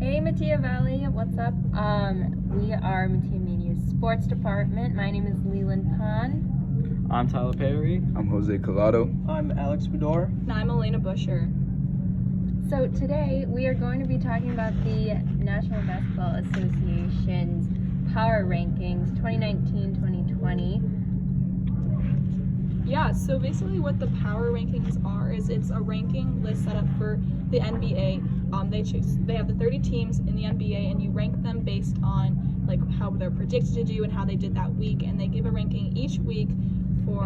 Hey, Mattia Valley, what's up? We are Mattia Media's sports department. My name is Leland Pond. I'm Tyler Perry. I'm Jose Collado. I'm Alex Bedore. And I'm Elena Busher. So today we are going to be talking about the National Basketball Association's Power Rankings 2019-2020. Yeah, so basically what the power rankings are is it's a ranking list set up for the NBA. They have the 30 teams in the NBA, and you rank them based on like how they're predicted to do and how they did that week, and they give a ranking each week for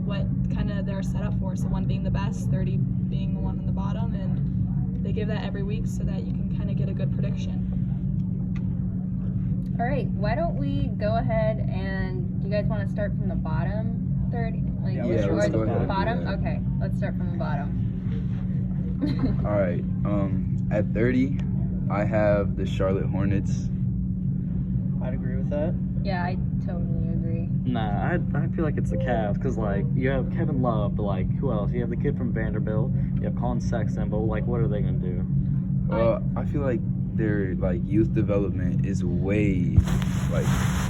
what kind of they're set up for. So one being the best, 30 being the one on the bottom, and they give that every week so that you can kind of get a good prediction. All right, why don't we go ahead and do you guys want to start from the bottom 30? let's or go the ahead and do bottom? that. Okay, let's start from the bottom. All right. At 30, I have the Charlotte Hornets. I'd agree with that. Yeah, I totally agree. Nah, I feel like it's the Cavs because like you have Kevin Love, but like who else? You have the kid from Vanderbilt. You have Colin Sexton, but like what are they gonna do? I feel like their youth development is way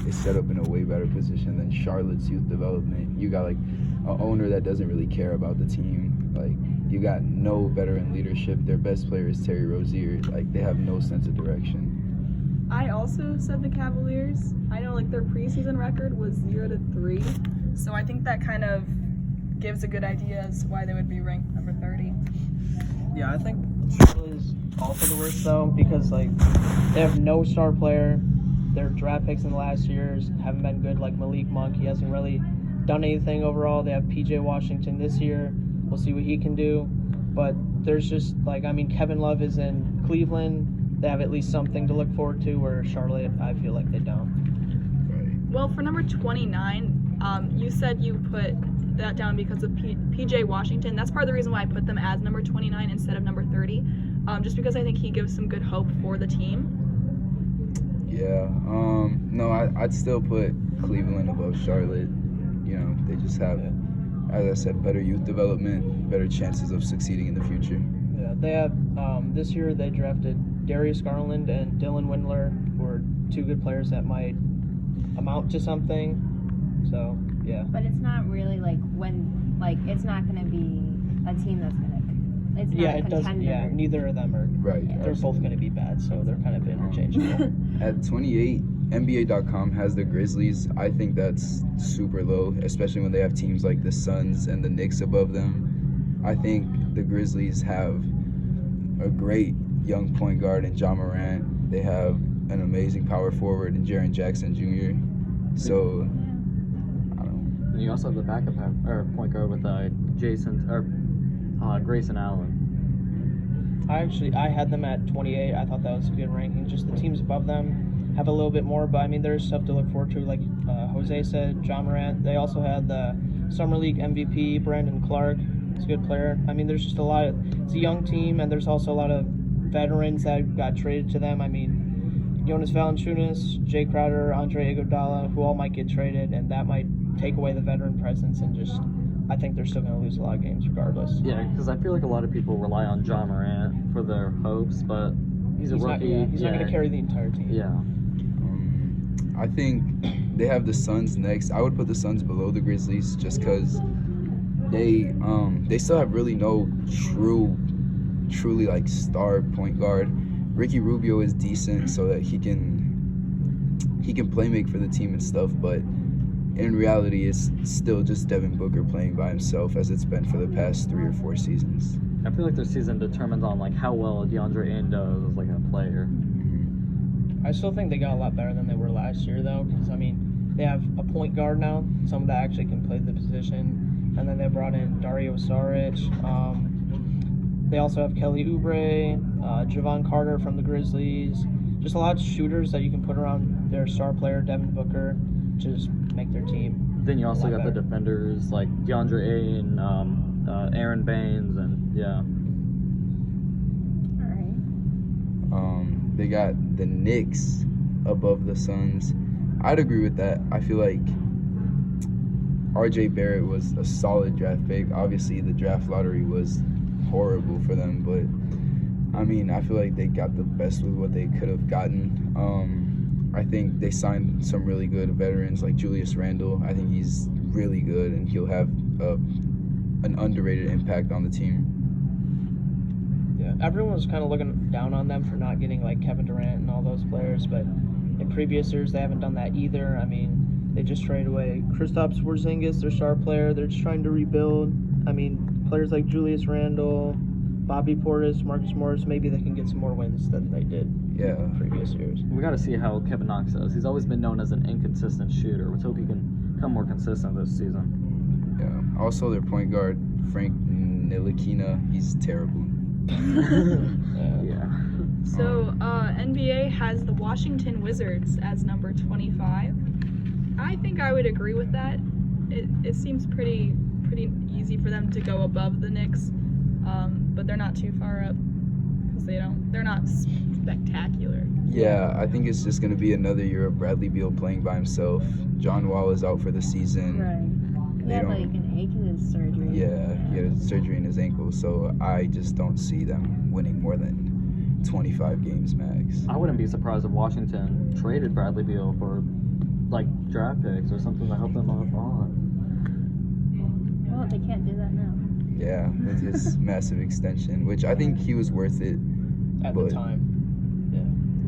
is set up in a way better position than Charlotte's youth development. You got an owner that doesn't really care about the team. You got no veteran leadership. Their best player is Terry Rozier. They have no sense of direction. I also said the Cavaliers. I know their preseason record was 0-3, so I think that kind of gives a good idea as to why they would be ranked number 30. Yeah, I think Charlotte is also the worst though because they have no star player. Their draft picks in the last years haven't been good. Like Malik Monk, he hasn't really done anything overall. They have PJ Washington this year. We'll see what he can do. But there's just Kevin Love is in Cleveland. They have at least something to look forward to, where Charlotte, I feel like they don't. Right. Well, for number 29, you said you put that down because of PJ Washington. That's part of the reason why I put them as number 29 instead of number 30, just because I think he gives some good hope for the team. Yeah. No, I'd still put Cleveland above Charlotte. They just have, as I said, better youth development, better chances of succeeding in the future. Yeah, they have this year they drafted Darius Garland and Dylan Windler, who are two good players that might amount to something. So yeah. But it's not really it's not going to be a team that's going to. It's not a it doesn't. contender. Yeah, neither of them are. Right. They're both going to be bad, so they're kind of interchangeable. At 28, NBA.com has the Grizzlies. I think that's super low, especially when they have teams like the Suns and the Knicks above them. I think the Grizzlies have a great young point guard in Ja Morant. They have an amazing power forward in Jaren Jackson Jr. So, I don't know. And you also have the backup point guard with Grayson Allen. I had them at 28. I thought that was a good ranking. Just the teams above them have a little bit more, but there's stuff to look forward to. Like Jose said, Ja Morant. They also had the Summer League MVP, Brandon Clark. He's a good player. There's just it's a young team, and there's also a lot of veterans that got traded to them. Jonas Valanciunas, Jay Crowder, Andre Iguodala, who all might get traded, and that might take away the veteran presence and just. I think they're still going to lose a lot of games regardless. Yeah, because I feel like a lot of people rely on Ja Morant for their hopes, but he's a rookie. He's not going to carry the entire team. Yeah. I think they have the Suns next. I would put the Suns below the Grizzlies just because they still have really no truly star point guard. Ricky Rubio is decent so that he can play make for the team and stuff, but in reality, it's still just Devin Booker playing by himself as it's been for the past 3 or 4 seasons. I feel like their season determines on how well DeAndre Ayton does as a player. I still think they got a lot better than they were last year, though, because they have a point guard now, someone that actually can play the position, and then they brought in Dario Saric. They also have Kelly Oubre, Javon Carter from the Grizzlies. Just a lot of shooters that you can put around their star player, Devin Booker, just make their team. Then you also got better. the defenders like DeAndre Ayton, Aaron Baines, and yeah. All right. They got the Knicks above the Suns. I'd agree with that. I feel like RJ Barrett was a solid draft pick. Obviously, the draft lottery was horrible for them, but I mean, I feel like they got the best with what they could have gotten. I think they signed some really good veterans like Julius Randle. I think he's really good, and he'll have an underrated impact on the team. Yeah, everyone was kind of looking down on them for not getting like Kevin Durant and all those players, but in previous years they haven't done that either. I mean, they just traded away Kristaps Porzingis, their star player. They're just trying to rebuild. I mean, players like Julius Randle, Bobby Portis, Marcus Morris, maybe they can get some more wins than they did in previous years. We got to see how Kevin Knox does. He's always been known as an inconsistent shooter. Let's hope he can become more consistent this season. Yeah. Also, their point guard, Frank Ntilikina, he's terrible. Yeah. So, NBA has the Washington Wizards as number 25. I think I would agree with that. It seems pretty easy for them to go above the Knicks, but they're not too far up because they're not spectacular. Yeah, I think it's just going to be another year of Bradley Beal playing by himself. John Wall is out for the season. Right. He They had don't- like an Achilles surgery. Yeah, he had surgery in his ankle, so I just don't see them winning more than 25 games max. I wouldn't be surprised if Washington traded Bradley Beal for like draft picks or something to help them on. Well, they can't do that now. Yeah, with his massive extension, which I think he was worth it. At But- the time.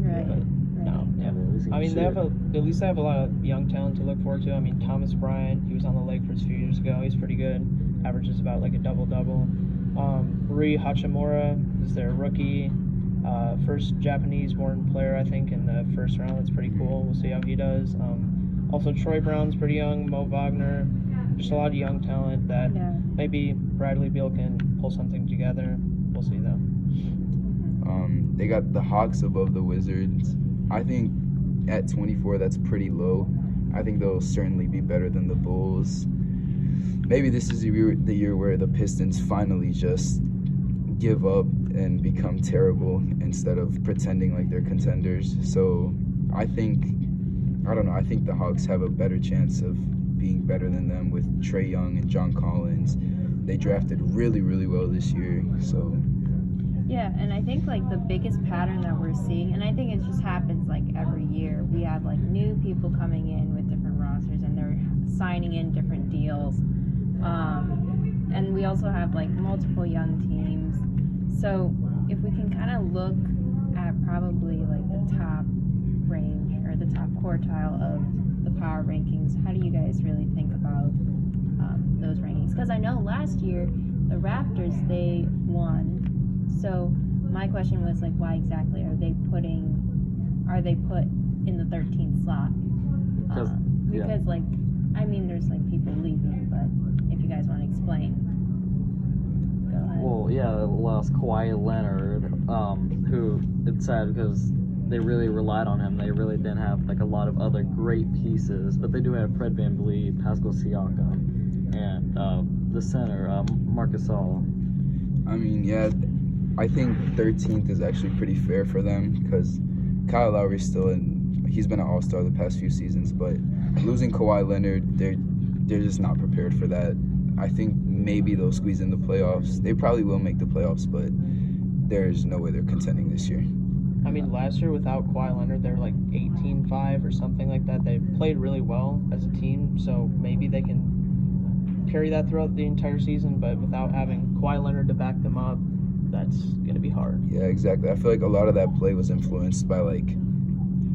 Right. But no, yeah. at least he I can mean, shoot. at least they have a lot of young talent to look forward to. I mean, Thomas Bryant, he was on the Lakers a few years ago. He's pretty good. Averages about like a double-double. Rui Hachimura is their rookie. First Japanese-born player, I think, in the first round. That's pretty cool. We'll see how he does. Also, Troy Brown's pretty young. Mo Wagner. Just a lot of young talent that Yeah. maybe Bradley Beal can pull something together. We'll see, though. They got the Hawks above the Wizards. I think at 24, that's pretty low. I think they'll certainly be better than the Bulls. Maybe this is the year where the Pistons finally just give up and become terrible instead of pretending like they're contenders. So I think the Hawks have a better chance of being better than them with Trae Young and John Collins. They drafted really, really well this year. So Yeah, and I think like the biggest pattern that we're seeing, and I think it just happens like every year, we have like new people coming in with different rosters and they're signing in different deals. And we also have like multiple young teams. So if we can kind of look at probably like the top range or the top quartile of the power rankings, how do you guys really think about those rankings? Because I know last year the Raptors, they won. So my question was like, why exactly are they put in the 13th slot? Because like, I mean, there's like people leaving, but if you guys want to explain, go ahead. Well, yeah, they lost Kawhi Leonard, who it's sad because they really relied on him. They really didn't have like a lot of other great pieces, but they do have Fred VanVleet, Pascal Siakam, and the center, Marcus Gasol. I mean, yeah, I think 13th is actually pretty fair for them because Kyle Lowry's still he's been an all-star the past few seasons, but losing Kawhi Leonard, they're just not prepared for that. I think maybe they'll squeeze in the playoffs. They probably will make the playoffs, but there's no way they're contending this year. I mean, last year without Kawhi Leonard, they were like 18-5 or something like that. They played really well as a team, so maybe they can carry that throughout the entire season, but without having Kawhi Leonard to back them up, that's going to be hard. Yeah, exactly. I feel like a lot of that play was influenced by like,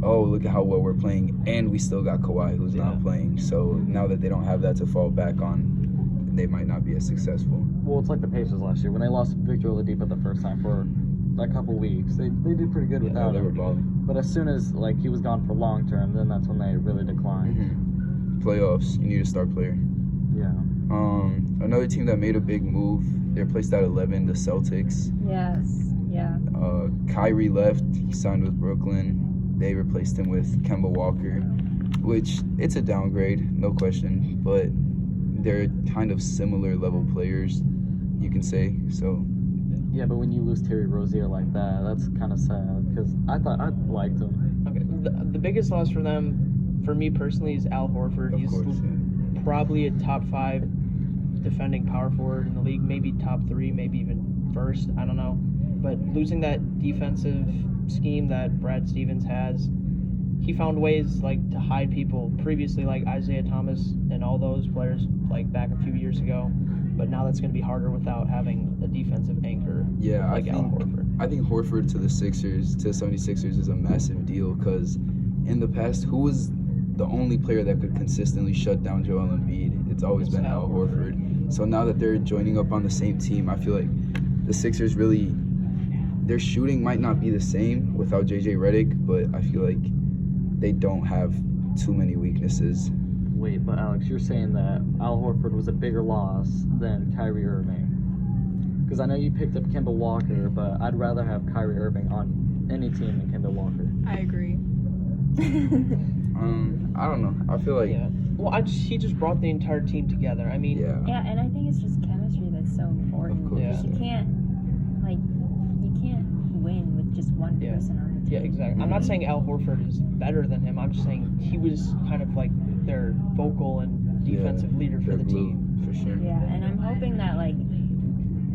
oh, look at how well we're playing, and we still got Kawhi who's not playing. So now that they don't have that to fall back on, they might not be as successful. Well, it's like the Pacers last year when they lost Victor Oladipo the first time for a couple weeks. They did pretty good without they were him. balling. But as soon as like he was gone for long term, then that's when they really declined. Playoffs, you need a star player. Yeah. Another team that made a big move, they're placed at 11, the Celtics. Yes. Yeah. Kyrie left. He signed with Brooklyn. They replaced him with Kemba Walker, which it's a downgrade, no question, but they're kind of similar level players, you can say. So Yeah, but when you lose Terry Rozier like that, that's kind of sad because I thought I liked him. Okay, the biggest loss for them, for me personally, is Al Horford. of He's course, probably a top 5 defending power forward in the league, maybe top 3, maybe even first. I don't know. but losing that defensive scheme that Brad Stevens has, he found ways like to hide people previously, like Isaiah Thomas and all those players like back a few years ago. But now that's going to be harder without having a defensive anchor Yeah, like Al Horford. I think Horford to the 76ers is a massive deal because in the past, who was the only player that could consistently shut down Joel Embiid? It's always been Al Horford. So now that they're joining up on the same team, I feel like the Sixers really, their shooting might not be the same without JJ Redick, but I feel like they don't have too many weaknesses. Wait, but Alex, you're saying that Al Horford was a bigger loss than Kyrie Irving? Because I know you picked up Kemba Walker, but I'd rather have Kyrie Irving on any team than Kemba Walker. I agree. I don't know. I feel like Yeah. Well, he just brought the entire team together. I mean, yeah. Yeah, and I think it's just chemistry that's so important. Of course. Because you can't win with just one Yeah. person on the team. Yeah, exactly. I'm not saying Al Horford is better than him. I'm just saying he was kind of like their vocal and defensive leader for They're the blue, team. for sure. Yeah, and I'm hoping that like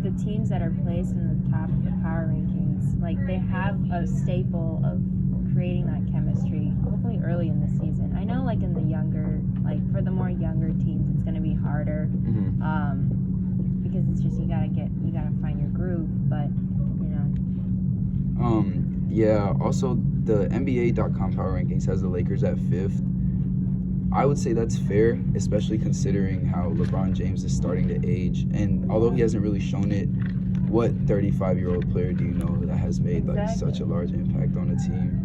the teams that are placed in the top of the power rankings, like they have a staple of creating that chemistry. Hopefully early in the season. I know like in the younger, like for the more younger teams, it's gonna be harder. Because it's just you gotta find your groove. But you know. Yeah, also the NBA.com power rankings has the Lakers at 5th. I would say that's fair, especially considering how LeBron James is starting to age. And although he hasn't really shown it, what 35-year-old player do you know that has made like Exactly. such a large impact on a team?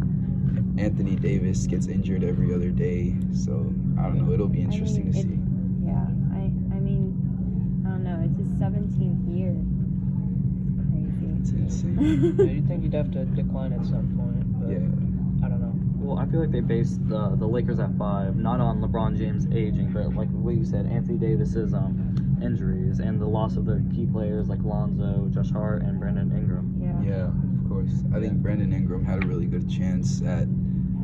Anthony Davis gets injured every other day, so I don't know. It'll be interesting to see. Yeah, I mean, I don't know. It's his 17th year. It's It's insane. Yeah, you'd think he'd have to decline at some point, but Yeah. I don't know. Well, I feel like they based the Lakers at 5, not on LeBron James aging, but like what you said, Anthony Davis's injuries and the loss of their key players like Lonzo, Josh Hart, and Brandon Ingram. Yeah, of course. I think Brandon Ingram had a really good chance at,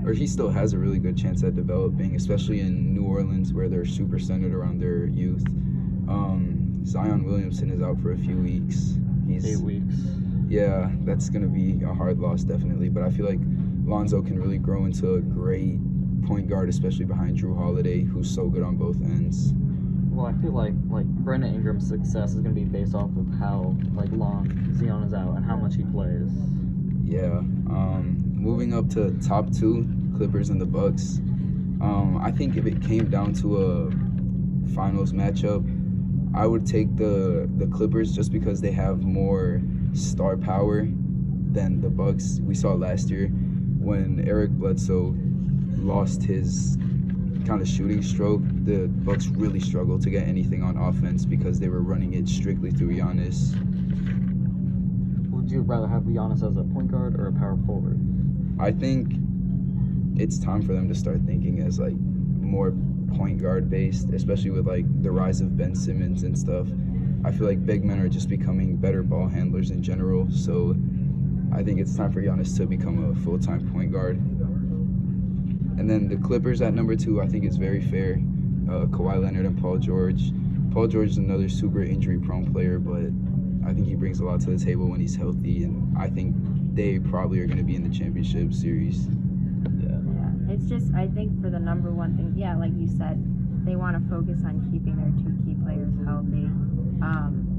or he still has a really good chance at developing, especially in New Orleans where they're super centered around their youth. Zion Williamson is out for a few weeks. He's 8 weeks. Yeah, that's going to be a hard loss, definitely. But I feel like Lonzo can really grow into a great point guard, especially behind Drew Holiday, who's so good on both ends. Well, I feel like Brandon Ingram's success is going to be based off of how long Zion is out and how much he plays. Yeah. Moving up to top 2, Clippers and the Bucks. I think if it came down to a finals matchup, I would take the Clippers just because they have more star power than the Bucks. We saw last year when Eric Bledsoe lost his kind of shooting stroke, the Bucks really struggled to get anything on offense because they were running it strictly through Giannis. Would you rather have Giannis as a point guard or a power forward? I think it's time for them to start thinking as like more point guard based, especially with like the rise of Ben Simmons and stuff. I feel like big men are just becoming better ball handlers in general, so I think it's time for Giannis to become a full-time point guard. And then the Clippers at number 2, I think is very fair. Kawhi Leonard and Paul George. Paul George is another super injury-prone player, but I think he brings a lot to the table when he's healthy, and I think they probably are going to be in the championship series. Yeah, it's just I think for the number one thing, yeah, like you said, they want to focus on keeping their 2 key players healthy.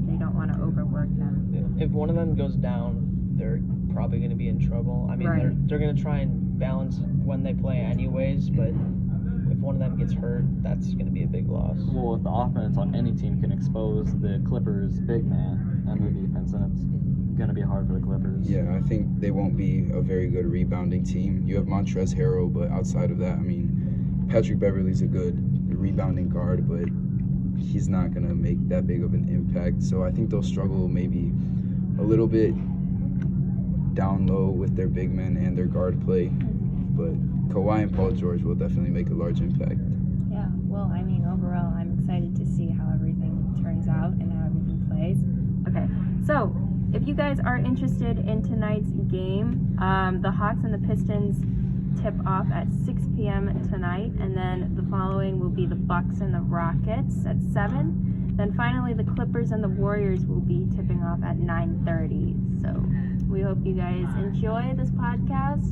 They don't want to overwork them. If one of them goes down, they're probably going to be in trouble. I mean, Right. they're going to try and balance when they play anyways, but if one of them gets hurt, that's going to be a big loss. Well, if the offense on any team can expose the Clippers' big man and their defense, then it's going to be hard for the Clippers. Yeah, I think they won't be a very good rebounding team. You have Montrezl Harrell, but outside of that, I mean, Patrick Beverly's a good rebounding guard, but he's not going to make that big of an impact. So I think they'll struggle maybe a little bit down low with their big men and their guard play. But Kawhi and Paul George will definitely make a large impact. Yeah, well, I mean, overall, I'm excited to see how everything turns out and how everything plays. Okay, so if you guys are interested in tonight's game, the Hawks and the Pistons tip off at 6 p.m. tonight, and then the following will be the Bucks and the Rockets at 7. Then finally, the Clippers and the Warriors will be tipping off at 9:30. So We hope you guys enjoy this podcast.